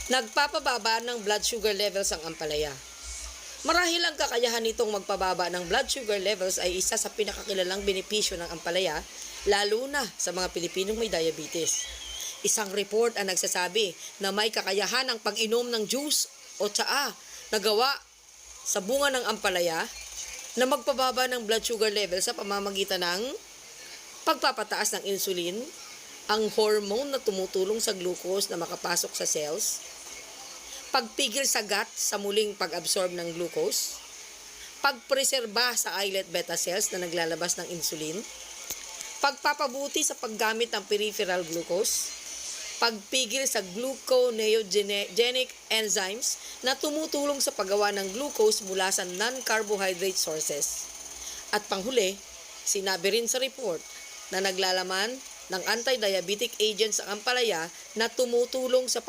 Nagpapababa ng blood sugar levels ang ampalaya. Marahil ang kakayahan nitong magpababa ng blood sugar levels ay isa sa pinakakilalang benepisyo ng ampalaya, lalo na sa mga Pilipinong may diabetes. Isang report ang nagsasabi na may kakayahan ang pag-inom ng juice o tsaa na gawa sa bunga ng ampalaya na magpababa ng blood sugar level sa pamamagitan ng pagpapataas ng insulin, ang hormone na tumutulong sa glucose na makapasok sa cells, pagpigil sa gut sa muling pag-absorb ng glucose, pagpreserba sa islet beta cells na naglalabas ng insulin, pagpapabuti sa paggamit ng peripheral glucose, pagpigil sa gluconeogenic enzymes na tumutulong sa paggawa ng glucose mula sa non-carbohydrate sources. At panghuli, sinabi rin sa report na naglalaman ng anti-diabetic agents ang ampalaya na tumutulong sa